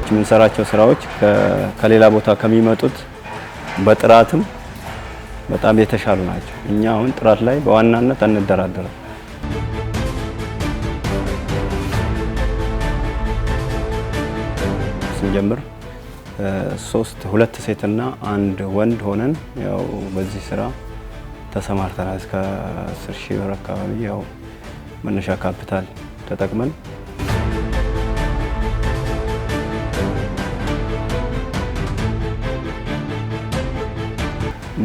የምንሰራቸው ስራዎች ከሌላ ቦታ ከሚመጡት በጥራትም በጣም የተሻሉ ናቸው። እኛ አሁን ጥራት ላይ በዋናነት አንደራደርም። ስንጀምር ሁለት ሴትና አንድ ወንድ ሆነን ያው በዚህ ስራ ተሰማርተናል። እስከ 10,000 ብር አካባቢ ያው መነሻ ካፒታል ተጠቅመን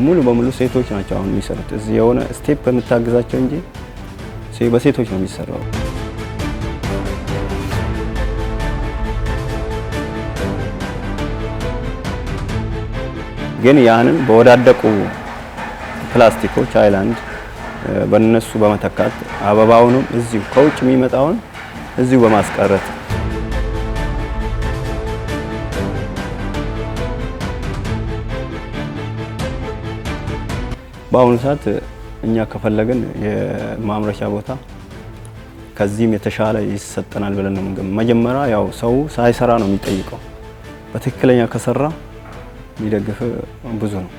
ሙሉ በሙሉ ሴቶች ናቸው አሁን የሚሰሩት። እዚህ የሆነ ስቴፕ በመታገዛቸው እንጂ በሴቶች ነው የሚሰራው። ግን ያንን በወዳደቁ ፕላስቲኮች ሃይላንድ በእነሱ በመተካት አበባውንም እዚሁ ከውጭ የሚመጣውን እዚሁ በማስቀረት በአሁኑ ሰዓት እኛ ከፈለግን የማምረቻ ቦታ ከዚህም የተሻለ ይሰጠናል ብለን ነው የምንገምተው። መጀመሪያ ያው ሰው ሳይሰራ ነው የሚጠይቀው። በትክክለኛ ከሰራ የሚደግፍ ብዙ ነው።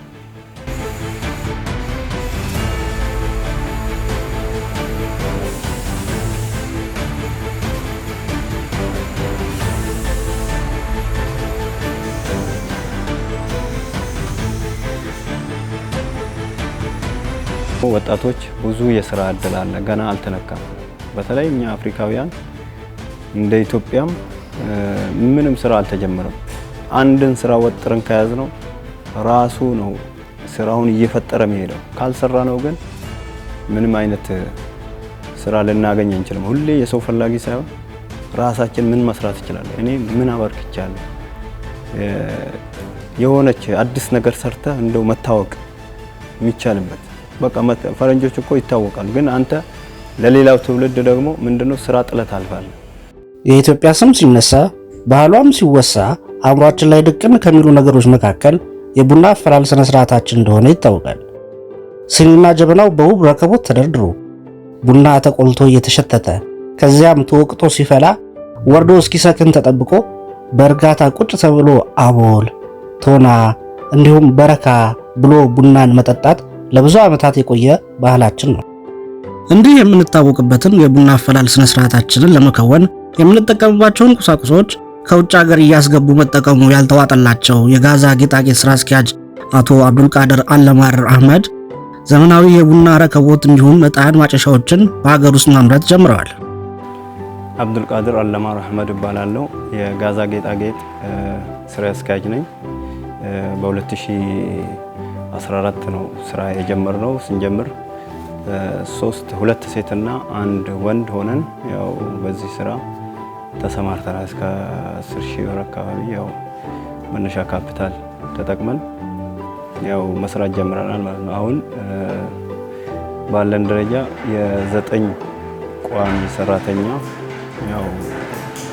ወጣቶች ብዙ የስራ እድል አለ፣ ገና አልተነካም። በተለይ እኛ አፍሪካውያን እንደ ኢትዮጵያም ምንም ስራ አልተጀመረም። አንድን ስራ ወጥረን ከያዝነው ራሱ ነው ስራውን እየፈጠረ የሚሄደው። ካልሰራ ነው ግን ምንም አይነት ስራ ልናገኝ አንችልም። ሁሌ የሰው ፈላጊ ሳይሆን ራሳችን ምን መስራት ይችላል፣ እኔ ምን አበርክቻለሁ፣ የሆነች አዲስ ነገር ሰርተ እንደው መታወቅ የሚቻልበት በቃ ፈረንጆች እኮ ይታወቃሉ። ግን አንተ ለሌላው ትውልድ ደግሞ ምንድነው ስራ ጥለት አልፋለ። የኢትዮጵያ ስም ሲነሳ ባህሏም ሲወሳ አእምሯችን ላይ ድቅን ከሚሉ ነገሮች መካከል የቡና አፈላል ስነ ስርዓታችን እንደሆነ ይታወቃል። ሲኒና ጀበናው በውብ ረከቦት ተደርድሮ ቡና ተቆልቶ እየተሸተተ ከዚያም ተወቅጦ ሲፈላ ወርዶ እስኪሰክን ተጠብቆ በእርጋታ ቁጭ ተብሎ አቦል፣ ቶና እንዲሁም በረካ ብሎ ቡናን መጠጣት ለብዙ ዓመታት የቆየ ባህላችን ነው። እንዲህ የምንታወቅበትን የቡና አፈላል ስነ ስርዓታችንን ለመከወን የምንጠቀምባቸውን ቁሳቁሶች ከውጭ ሀገር እያስገቡ መጠቀሙ ያልተዋጠላቸው የጋዛ ጌጣጌጥ ስራ አስኪያጅ አቶ አብዱልቃድር አለማር አህመድ ዘመናዊ የቡና ረከቦት እንዲሁም ዕጣን ማጨሻዎችን በሀገር ውስጥ ማምረት ጀምረዋል። አብዱልቃድር አለማር አህመድ እባላለሁ። የጋዛ ጌጣጌጥ ስራ አስኪያጅ ነኝ። በ2014 ነው ስራ የጀመርነው። ስንጀምር ሁለት ሴትና አንድ ወንድ ሆነን ያው በዚህ ስራ ተሰማርተናል። እስከ 10,000 ብር አካባቢ ያው መነሻ ካፒታል ተጠቅመን ያው መስራት ጀምረናል ማለት ነው። አሁን ባለን ደረጃ የ9 ቋሚ ሰራተኛ ያው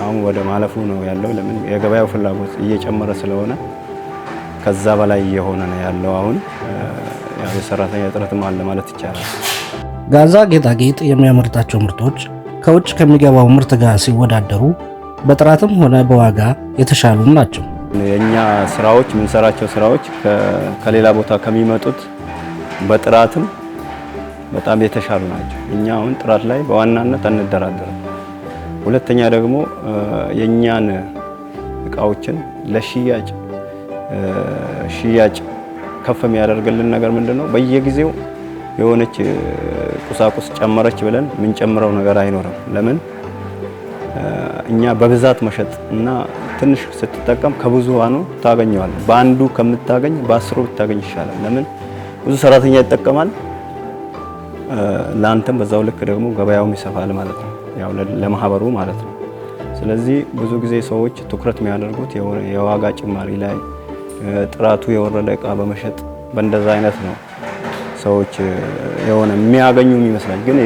አሁን ወደ ማለፉ ነው ያለው። ለምን የገበያው ፍላጎት እየጨመረ ስለሆነ ከዛ በላይ የሆነ ነው ያለው። አሁን ያው የሰራተኛ እጥረትም አለ ማለት ይቻላል። ጋዛ ጌጣጌጥ የሚያመርታቸው ምርቶች ከውጭ ከሚገባው ምርት ጋር ሲወዳደሩ በጥራትም ሆነ በዋጋ የተሻሉ ናቸው። የኛ ስራዎች የምንሰራቸው ስራዎች ከሌላ ቦታ ከሚመጡት በጥራትም በጣም የተሻሉ ናቸው። እኛ አሁን ጥራት ላይ በዋናነት አንደራደርም። ሁለተኛ ደግሞ የኛን እቃዎችን ለሽያጭ ከፍ የሚያደርግልን ነገር ምንድነው? በየጊዜው የሆነች ቁሳቁስ ጨመረች ብለን ምን ጨምረው ነገር አይኖርም። ለምን እኛ በብዛት መሸጥ እና ትንሽ ስትጠቀም ከብዙሃኑ ታገኘዋል። በአንዱ ከምታገኝ በ10 ብታገኝ ይሻላል። ለምን ብዙ ሰራተኛ ይጠቀማል፣ ላንተም በዛው ልክ ደግሞ ገበያውም ይሰፋል ማለት ነው፣ ያው ለማህበሩ ማለት ነው። ስለዚህ ብዙ ጊዜ ሰዎች ትኩረት የሚያደርጉት የዋጋ ጭማሪ ላይ፣ ጥራቱ የወረደ እቃ በመሸጥ በእንደዛ አይነት ነው ሰዎች የሆነ የሚያገኙ ይመስላል። ግን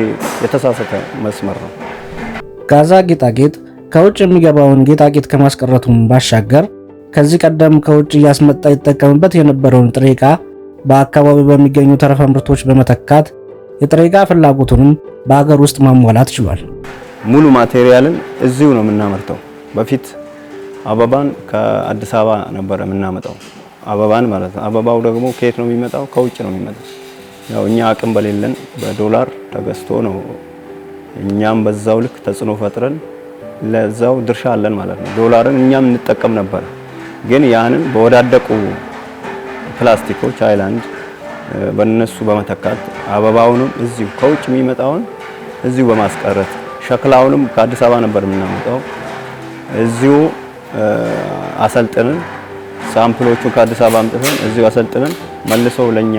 የተሳሳተ መስመር ነው። ጋዛ ጌጣጌጥ ከውጭ የሚገባውን ጌጣጌጥ ከማስቀረቱም ባሻገር ከዚህ ቀደም ከውጭ እያስመጣ ይጠቀምበት የነበረውን ጥሬ ዕቃ በአካባቢው በሚገኙ ተረፈ ምርቶች በመተካት የጥሬ ዕቃ ፍላጎቱንም በአገር ውስጥ ማሟላት ችሏል። ሙሉ ማቴሪያልን እዚሁ ነው የምናመርተው። በፊት አበባን ከአዲስ አበባ ነበር የምናመጣው፣ አበባን ማለት ነው። አበባው ደግሞ ከየት ነው የሚመጣው? ከውጭ ነው የሚመጣው። ያው እኛ አቅም በሌለን በዶላር ተገዝቶ ነው። እኛም በዛው ልክ ተጽዕኖ ፈጥረን ለዛው ድርሻ አለን ማለት ነው። ዶላርን እኛም እንጠቀም ነበር፣ ግን ያንን በወዳደቁ ፕላስቲኮች ሃይላንድ በእነሱ በመተካት አበባውንም እዚሁ ከውጭ የሚመጣውን እዚሁ በማስቀረት ሸክላውንም ከአዲስ አበባ ነበር የምናመጣው። እዚሁ አሰልጥነን ሳምፕሎቹን ከአዲስ አበባ አምጥተን እዚሁ አሰልጥነን መልሰው ለኛ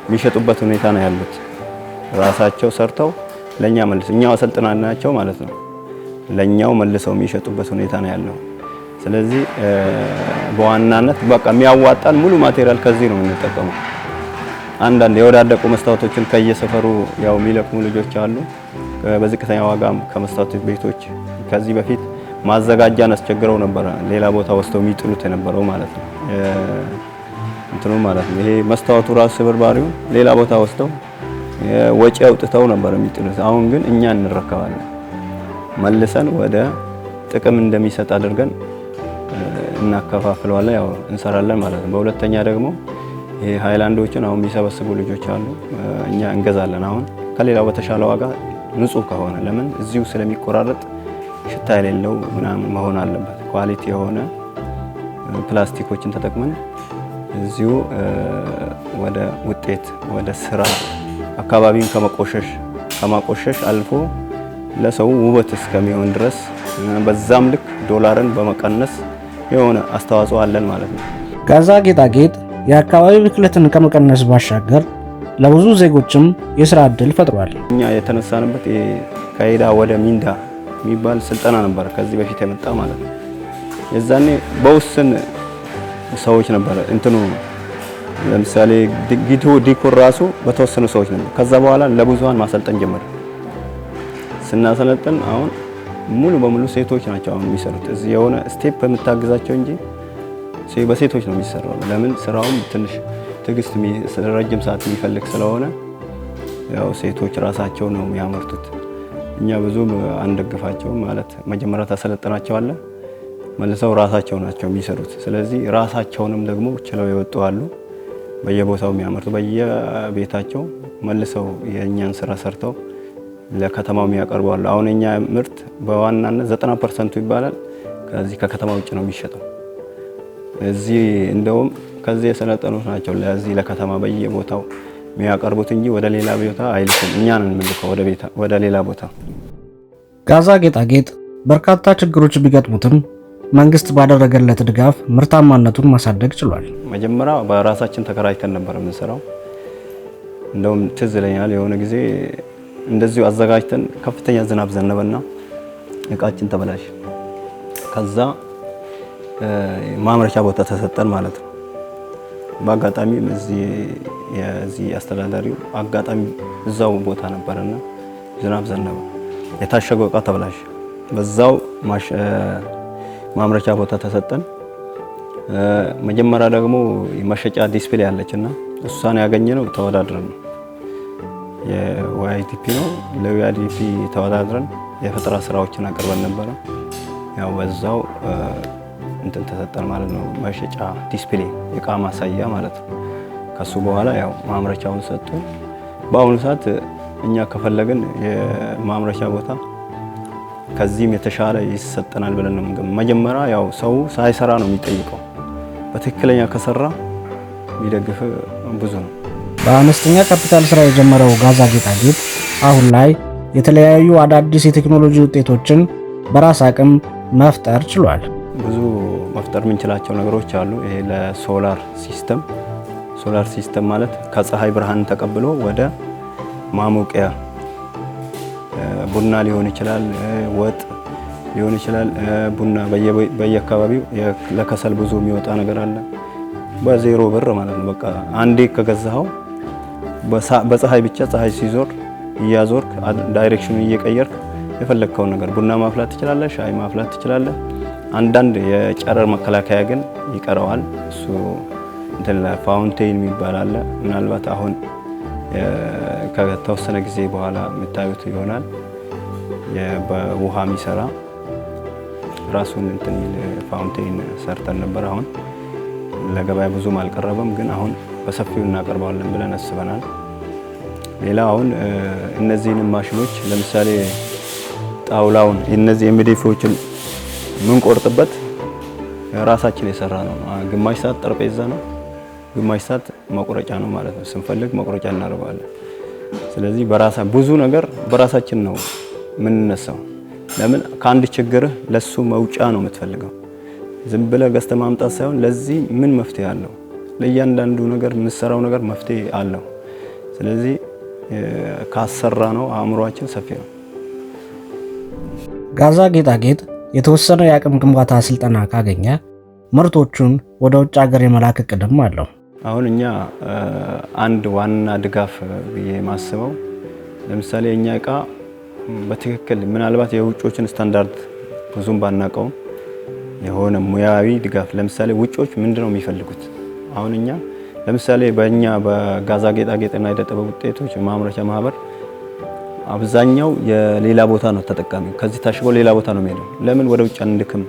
የሚሸጡበት ሁኔታ ነው ያሉት። ራሳቸው ሰርተው ለኛ መልሰው እኛው አሰልጥናናቸው ማለት ነው፣ ለኛው መልሰው የሚሸጡበት ሁኔታ ነው ያለው። ስለዚህ በዋናነት በቃ የሚያዋጣን ሙሉ ማቴሪያል ከዚህ ነው የምንጠቀመው። አንዳንድ የወዳደቁ መስታወቶችን ከየሰፈሩ ያው የሚለቅሙ ልጆች አሉ፣ በዝቅተኛ ዋጋም ከመስታወት ቤቶች ከዚህ በፊት ማዘጋጃን አስቸግረው ነበር፣ ሌላ ቦታ ወስደው የሚጥሉት የነበረው ማለት ነው። እንትኑ ማለት ነው ይሄ መስታወቱ ራሱ ስብርባሪው ሌላ ቦታ ወስደው ወጪ አውጥተው ነበር የሚጥሉት። አሁን ግን እኛ እንረከባለን፣ መልሰን ወደ ጥቅም እንደሚሰጥ አድርገን እናከፋፍለዋለን፣ ያው እንሰራለን ማለት ነው። በሁለተኛ ደግሞ ይሄ ሃይላንዶችን አሁን የሚሰበስቡ ልጆች አሉ፣ እኛ እንገዛለን። አሁን ከሌላው በተሻለ ዋጋ ንጹህ ከሆነ ለምን እዚሁ ስለሚቆራረጥ ሽታ የሌለው ምናምን መሆን አለበት። ኳሊቲ የሆነ ፕላስቲኮችን ተጠቅመን እዚሁ ወደ ውጤት ወደ ስራ አካባቢን ከማቆሸሽ አልፎ ለሰው ውበት እስከሚሆን ድረስ በዛም ልክ ዶላርን በመቀነስ የሆነ አስተዋጽኦ አለን ማለት ነው። ጋዛ ጌጣጌጥ የአካባቢ ብክለትን ከመቀነስ ባሻገር ለብዙ ዜጎችም የስራ ዕድል ፈጥሯል። እኛ የተነሳንበት ከሄዳ ወደ ሚንዳ የሚባል ስልጠና ነበር ከዚህ በፊት የመጣ ማለት ነው። የዛኔ በውስን ሰዎች ነበር እንትኑ ለምሳሌ ዲኮር ራሱ በተወሰኑ ሰዎች ነበር። ከዛ በኋላ ለብዙሃን ማሰልጠን ጀመረ። ስናሰለጥን አሁን ሙሉ በሙሉ ሴቶች ናቸው አሁን የሚሰሩት። እዚህ የሆነ ስቴፕ በምታግዛቸው እንጂ በሴቶች ነው የሚሰራው። ለምን ስራውም ትንሽ ትዕግስት ረጅም ሰዓት የሚፈልግ ስለሆነ ያው ሴቶች ራሳቸው ነው የሚያመርቱት። እኛ ብዙም አንደግፋቸው ማለት መጀመሪያ ታሰለጥናቸዋለህ፣ መልሰው ራሳቸው ናቸው የሚሰሩት። ስለዚህ ራሳቸውንም ደግሞ ችለው የወጡ አሉ፣ በየቦታው የሚያመርቱ በየቤታቸው መልሰው የእኛን ስራ ሰርተው ለከተማው የሚያቀርቡ አሉ። አሁን እኛ ምርት በዋናነት 90% ይባላል ከዚህ ከከተማ ውጭ ነው የሚሸጠው። እዚህ እንደውም ከዚህ የሰለጠኑት ናቸው ለዚህ ለከተማ በየቦታው የሚያቀርቡት እንጂ ወደ ሌላ ቦታ አይልኩም። እኛ ነን የምንልከው ወደ ሌላ ቦታ። ጋዛ ጌጣጌጥ በርካታ ችግሮች ቢገጥሙትም መንግስት ባደረገለት ድጋፍ ምርታማነቱን ማሳደግ ችሏል። መጀመሪያ በራሳችን ተከራይተን ነበር የምንሰራው። እንደውም ትዝ ይለኛል የሆነ ጊዜ እንደዚሁ አዘጋጅተን ከፍተኛ ዝናብ ዘነበና እቃችን ተበላሽ። ከዛ ማምረቻ ቦታ ተሰጠን ማለት ነው። በአጋጣሚ የዚህ አስተዳዳሪው አጋጣሚ እዛው ቦታ ነበርና ዝናብ ዘነበ፣ የታሸገው እቃ ተበላሽ። በዛው ማምረቻ ቦታ ተሰጠን። መጀመሪያ ደግሞ የመሸጫ ዲስፕሌይ አለችና እሷን ያገኘነው ተወዳድረን ነው። የዋይዲፒ ነው። ለዋይዲፒ ተወዳድረን የፈጠራ ስራዎችን አቅርበን ነበረ። ያው በዛው እንትን ተሰጠን ማለት ነው። መሸጫ ዲስፕሌይ እቃ ማሳያ ማለት ነው። ከሱ በኋላ ያው ማምረቻውን ሰጡ። በአሁኑ ሰዓት እኛ ከፈለግን የማምረቻ ቦታ ከዚህም የተሻለ ይሰጠናል ብለን ነው የምንገምተው። መጀመሪያ ያው ሰው ሳይሰራ ነው የሚጠይቀው። በትክክለኛ ከሰራ የሚደግፍ ብዙ ነው። በአነስተኛ ካፒታል ስራ የጀመረው ጋዛ ጌጣጌጥ አሁን ላይ የተለያዩ አዳዲስ የቴክኖሎጂ ውጤቶችን በራስ አቅም መፍጠር ችሏል። ብዙ መፍጠር የምንችላቸው ነገሮች አሉ። ይሄ ለሶላር ሲስተም ማለት ከፀሐይ ብርሃን ተቀብሎ ወደ ማሞቂያ ቡና ሊሆን ይችላል፣ ወጥ ሊሆን ይችላል። ቡና በየአካባቢው ለከሰል ብዙ የሚወጣ ነገር አለ። በዜሮ ብር ማለት ነው። በቃ አንዴ ከገዛኸው በፀሐይ ብቻ ፀሐይ ሲዞር እያዞርክ ዳይሬክሽኑን እየቀየርክ የፈለግከውን ነገር ቡና ማፍላት ትችላለህ፣ ሻይ ማፍላት ትችላለህ። አንዳንድ የጨረር መከላከያ ግን ይቀረዋል። እሱ እንትን ፋውንቴን የሚባል አለ። ምናልባት አሁን ከተወሰነ ጊዜ በኋላ የምታዩት ይሆናል። በውሃ የሚሰራ ራሱን እንትን የሚል ፋውንቴን ሰርተን ነበር። አሁን ለገበያ ብዙም አልቀረበም፣ ግን አሁን በሰፊው እናቀርባለን ብለን አስበናል። ሌላ አሁን እነዚህን ማሽኖች ለምሳሌ ጣውላውን እነዚህ ኤምዲኤፎችን ምን ቆርጥበት ራሳችን የሰራ ነው። ግማሽ ሰዓት ጠረጴዛ ነው፣ ግማሽ ሰዓት መቁረጫ ነው ማለት ነው። ስንፈልግ መቁረጫ እናደርጋለን። ስለዚህ ብዙ ነገር በራሳችን ነው የምንነሳው። ለምን ከአንድ ችግርህ ለሱ መውጫ ነው የምትፈልገው። ዝም ብለህ ገዝተህ ማምጣት ሳይሆን ለዚህ ምን መፍትሄ አለው፣ ለእያንዳንዱ ነገር የምትሰራው ነገር መፍትሄ አለው። ስለዚህ ካሰራ ነው አእምሯችን ሰፊ ነው። ጋዛ ጌጣጌጥ የተወሰነ የአቅም ግንባታ ስልጠና ካገኘ ምርቶቹን ወደ ውጭ ሀገር የመላክ እቅድም አለው። አሁን እኛ አንድ ዋና ድጋፍ ብዬ የማስበው ለምሳሌ እኛ እቃ በትክክል ምናልባት የውጮችን ስታንዳርድ ብዙም ባናቀውም የሆነ ሙያዊ ድጋፍ ለምሳሌ ውጮች ምንድነው የሚፈልጉት? አሁን እኛ ለምሳሌ በእኛ በጋዛ ጌጣጌጥና የዕደ ጥበብ ውጤቶች ማምረቻ ማህበር አብዛኛው የሌላ ቦታ ነው ተጠቃሚ። ከዚህ ታሽጎ ሌላ ቦታ ነው የሚሄደው። ለምን ወደ ውጭ አንልክም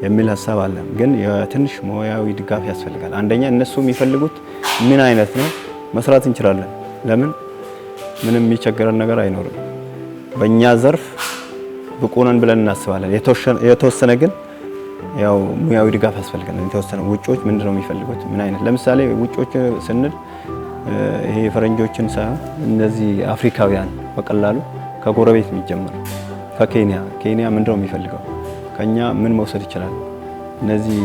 የሚል ሀሳብ አለ። ግን የትንሽ ሙያዊ ድጋፍ ያስፈልጋል። አንደኛ እነሱ የሚፈልጉት ምን አይነት ነው መስራት እንችላለን። ለምን ምንም የሚቸገረን ነገር አይኖርም። በእኛ ዘርፍ ብቁ ነን ብለን እናስባለን። የተወሰነ ግን ያው ሙያዊ ድጋፍ ያስፈልጋል። የተወሰነ ውጮች ምንድነው የሚፈልጉት ምን አይነት ለምሳሌ ውጮች ስንል ይሄ ፈረንጆችን ሳይሆን እነዚህ አፍሪካውያን በቀላሉ ከጎረቤት የሚጀምር ከኬንያ ምንድነው የሚፈልገው ከኛ ምን መውሰድ ይችላል። እነዚህ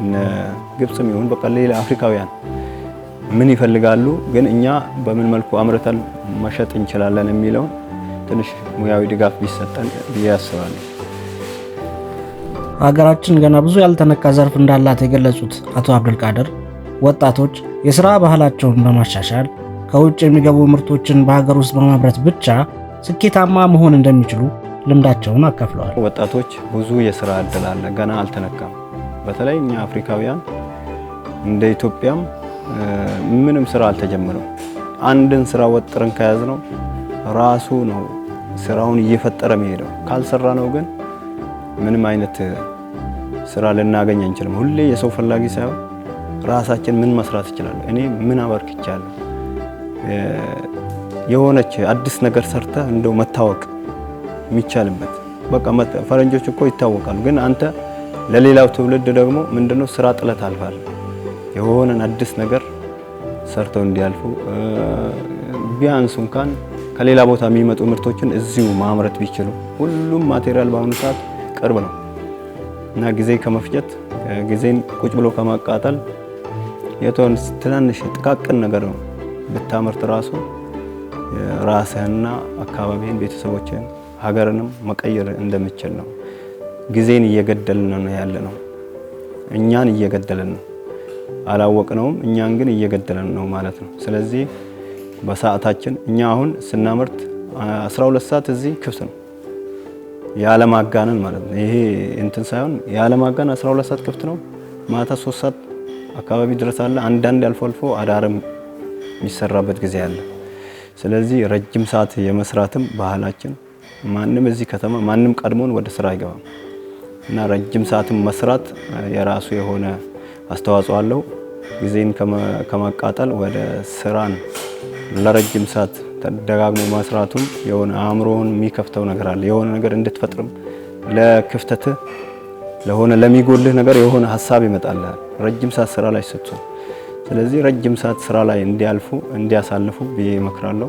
እነ ግብጽም ይሁን በቃ ሌላ አፍሪካውያን ምን ይፈልጋሉ፣ ግን እኛ በምን መልኩ አምርተን መሸጥ እንችላለን የሚለው ትንሽ ሙያዊ ድጋፍ ቢሰጠን ብዬ አስባለሁ። ሀገራችን ገና ብዙ ያልተነካ ዘርፍ እንዳላት የገለጹት አቶ አብዱልቃድር ወጣቶች የሥራ ባህላቸውን በማሻሻል ከውጭ የሚገቡ ምርቶችን በሀገር ውስጥ በማምረት ብቻ ስኬታማ መሆን እንደሚችሉ ልምዳቸውን አካፍለዋል። ወጣቶች ብዙ የሥራ እድል አለ፣ ገና አልተነካም። በተለይ እኛ አፍሪካውያን እንደ ኢትዮጵያም ምንም ስራ አልተጀመረም። አንድን ስራ ወጥረን ከያዝነው ራሱ ነው ስራውን እየፈጠረ የሚሄደው። ካልሰራ ነው ግን ምንም አይነት ስራ ልናገኝ አንችልም። ሁሌ የሰው ፈላጊ ሳይሆን ራሳችን ምን መስራት ይችላል፣ እኔ ምን አበርክቻለሁ፣ የሆነች አዲስ ነገር ሰርተህ እንደው መታወቅ የሚቻልበት በቃ ፈረንጆች እኮ ይታወቃሉ። ግን አንተ ለሌላው ትውልድ ደግሞ ምንድነው ስራ ጥለት አልፋል። የሆነን አዲስ ነገር ሰርተው እንዲያልፉ ቢያንስ እንኳን ከሌላ ቦታ የሚመጡ ምርቶችን እዚሁ ማምረት ቢችሉ። ሁሉም ማቴሪያል በአሁኑ ሰዓት ቅርብ ነው እና ጊዜ ከመፍጀት ጊዜን ቁጭ ብሎ ከማቃጠል የተወን ትናንሽ ጥቃቅን ነገር ነው ብታመርት ራሱ ራስህና አካባቢህን፣ ቤተሰቦችህን፣ ሀገርንም መቀየር እንደምችል ነው። ጊዜን እየገደልን ነው ያለ ነው። እኛን እየገደልን ነው። አላወቅነውም፣ እኛን ግን እየገደልን ነው ማለት ነው። ስለዚህ በሰዓታችን እኛ አሁን ስናመርት 12 ሰዓት እዚህ ክፍት ነው ያለማጋነን ማለት ነው። ይሄ እንትን ሳይሆን ያለማጋነን 12 ሰዓት ክፍት ነው። ማታ 3 ሰዓት አካባቢ ድረስ አለ። አንዳንድ አልፎ አልፎ አዳርም የሚሰራበት ጊዜ አለ። ስለዚህ ረጅም ሰዓት የመስራትም ባህላችን ማንም እዚህ ከተማ ማንም ቀድሞን ወደ ስራ አይገባም እና ረጅም ሰዓትም መስራት የራሱ የሆነ አስተዋጽኦ አለው። ጊዜን ከማቃጠል ወደ ስራን ለረጅም ሰዓት ተደጋግሞ መስራቱም የሆነ አእምሮውን የሚከፍተው ነገር አለ። የሆነ ነገር እንድትፈጥርም ለክፍተት ለሆነ ለሚጎልህ ነገር የሆነ ሀሳብ ይመጣል ረጅም ሰዓት ስራ ላይ ስትሆን። ስለዚህ ረጅም ሰዓት ስራ ላይ እንዲያሳልፉ ብዬ እመክራለሁ።